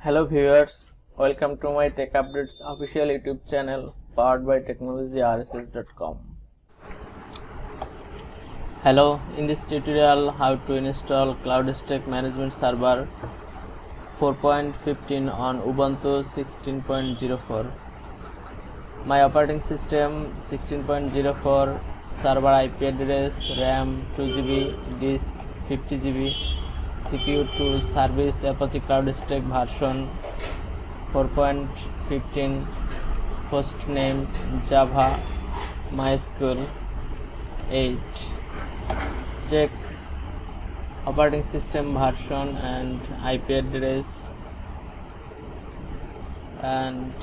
Hello viewers, welcome to my Tech Updates official YouTube channel powered by technologyrss.com. Hello, in this tutorial how to install Cloud Stack Management Server 4.15 on Ubuntu 16.04. My operating system 16.04, server IP address, RAM 2GB, disk 50GB, CPU to service Apache Cloud Stack version 4.15, host name Java, Mysql 8. Check operating system version and IP address, and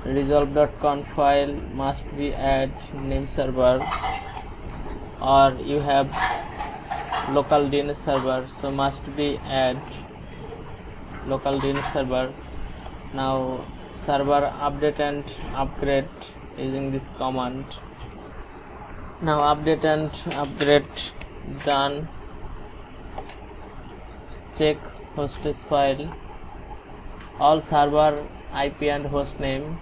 resolve.conf file must be add name server, or you have local DNS server, so must be add local DNS server. Now server update and upgrade using this command. Now update and upgrade done. Check hostess file, all server IP and host name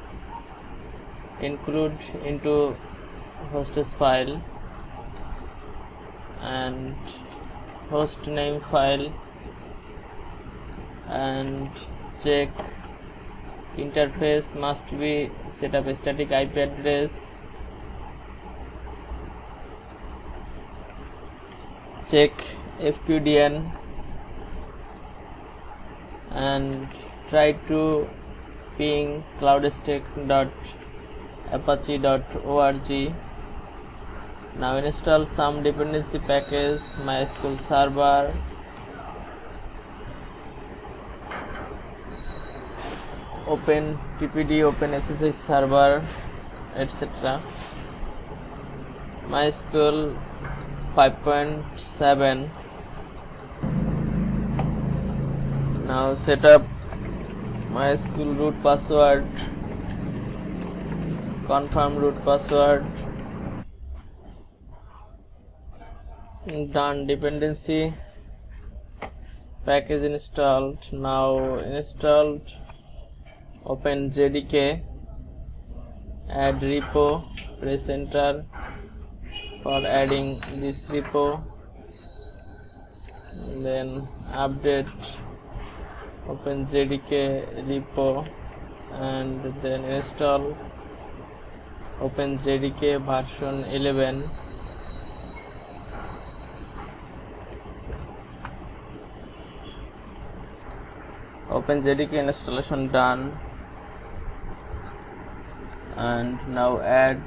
include into hostess file, and host name file, and check interface must be set up a static IP address. Check FQDN and try to ping cloudstack.apache.org. Now install some dependency package, Mysql server, open TPD, open SSH server, etc. Mysql 5.7. Now set up Mysql root password, confirm root password. Done. Dependency package installed. Now installed, open JDK, add repo, press enter for adding this repo, then update, open JDK repo, and then install, open JDK version 11. Open JDK installation done, and now add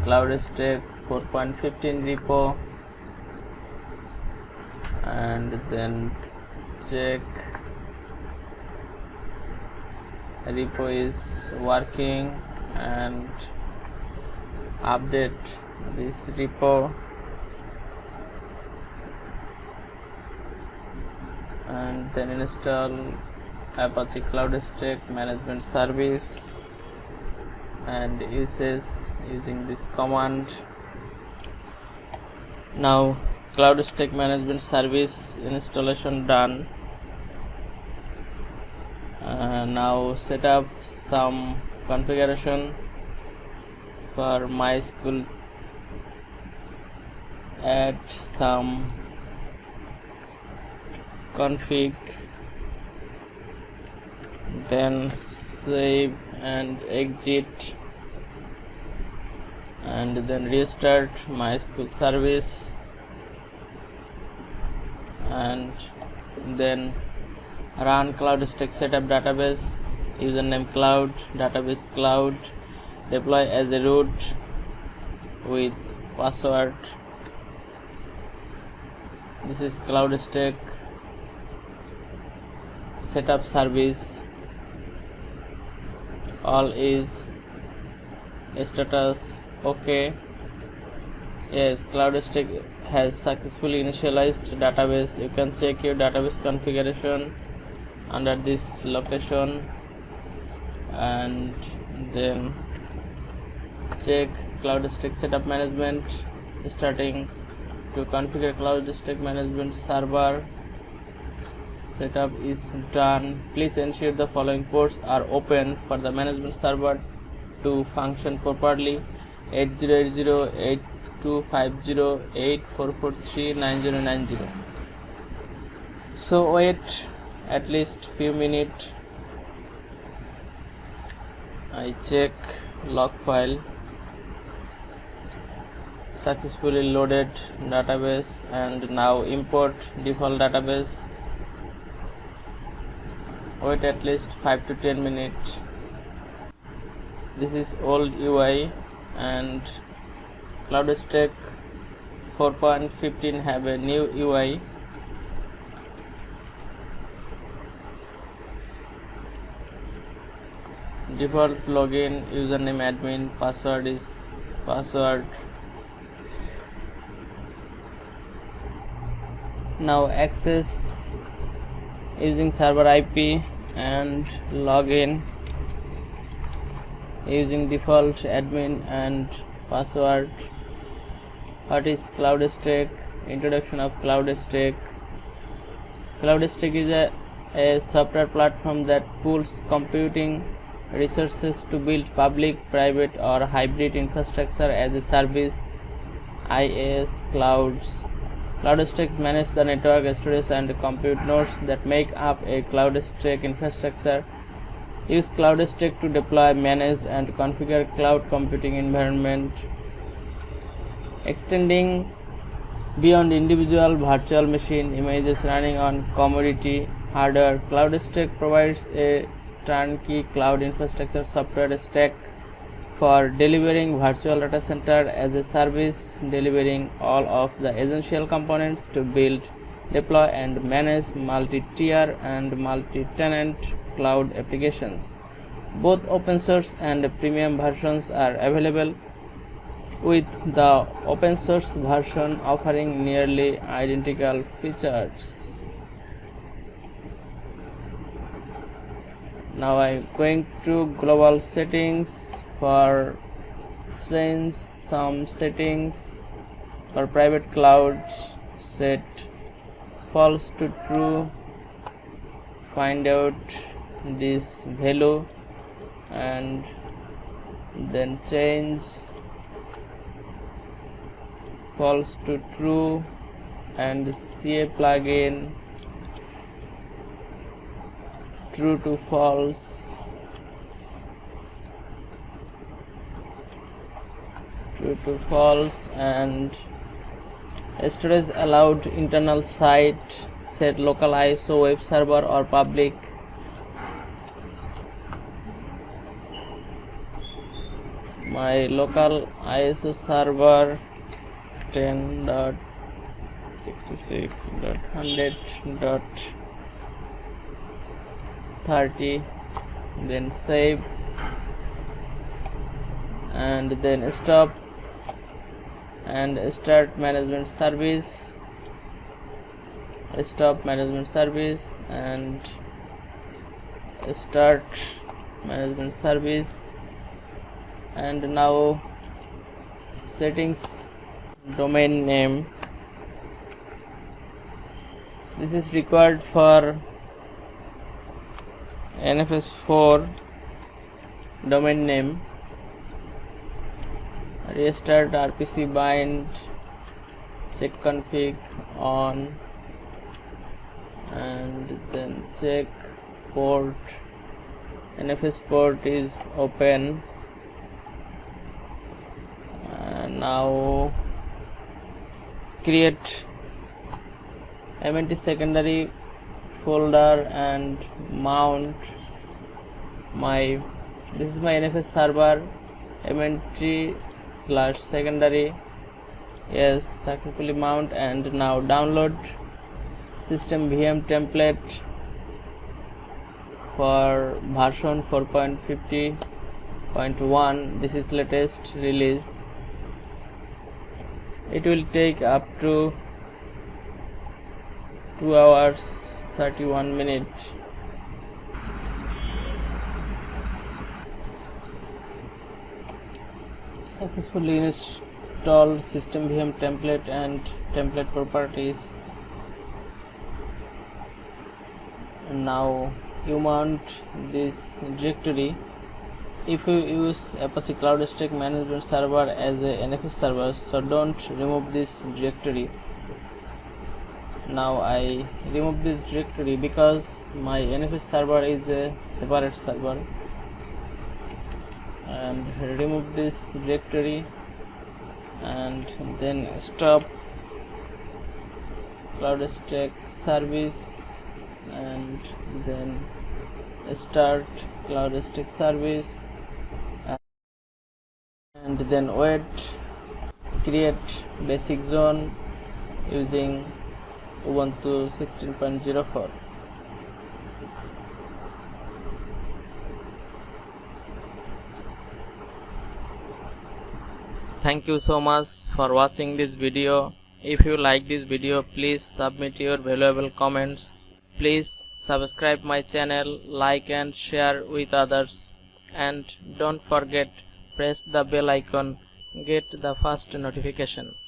Cloud Stack 4.15 repo, and then check repo is working, and update this repo, and then install Apache Cloud Stack Management Service and uses using this command. Now Cloud Stack Management Service installation done. Now set up some configuration for Mysql, add some config, then save and exit, and then restart Mysql service, and then run Cloud Stack setup database, username cloud, database cloud, deploy as a root with password. This is Cloud Stack setup service. All is status okay. Yes, Cloud Stack has successfully initialized database. You can check your database configuration under this location, and then check Cloud Stack setup management, starting to configure Cloud Stack Management Server setup is done. Please ensure the following ports are open for the management server to function properly: 8080, 8250, 8443, 9090. So wait at least few minutes. I check log file. Successfully loaded database, and now import default database. Wait at least 5 to 10 minutes. This is old UI, and CloudStack 4.15 have a new UI. Default login, username admin, password is password. Now access using server IP and login using default admin and password. What is CloudStack? Introduction of CloudStack. CloudStack is a software platform that pools computing resources to build public, private, or hybrid infrastructure as a service, IaaS clouds. CloudStack manages the network, storage, and compute nodes that make up a CloudStack infrastructure. Use CloudStack to deploy, manage, and configure cloud computing environment. Extending beyond individual virtual machine images running on commodity hardware, CloudStack provides a turnkey cloud infrastructure software stack for delivering virtual data center as a service, delivering all of the essential components to build, deploy, and manage multi-tier and multi-tenant cloud applications. Both open source and premium versions are available, with the open source version offering nearly identical features. Now I am going to global settings. For change some settings. For private cloud, set false to true. Find out this value and then change false to true, and CA plugin true to false. True to false, and storage allowed internal site, set local ISO web server or public. My local ISO server 10.66.100.30, then save, and then stop and start management service. Stop management service and start management service. And now settings, domain name. This is required for NFS4 domain name. Restart RPC bind, check config on, and then check port. NFS port is open. And now create MNT secondary folder and mount my, this is my NFS server, MNT/secondary. Yes, successfully mount. And now download system VM template for version 4.50.1. this is latest release. It will take up to 2 hours 31 minutes. Successfully installed system VM template and template properties. Now you mount this directory. If you use Apache Cloud Stack Management Server as a NFS server, so don't remove this directory. Now I remove this directory because my NFS server is a separate server, and remove this directory and then stop Cloud Stack service and then start Cloud Stack service and then wait, create basic zone using Ubuntu 16.04. Thank you so much for watching this video. If you like this video, please submit your valuable comments. Please subscribe my channel, like and share with others, and don't forget press the bell icon, get the first notification.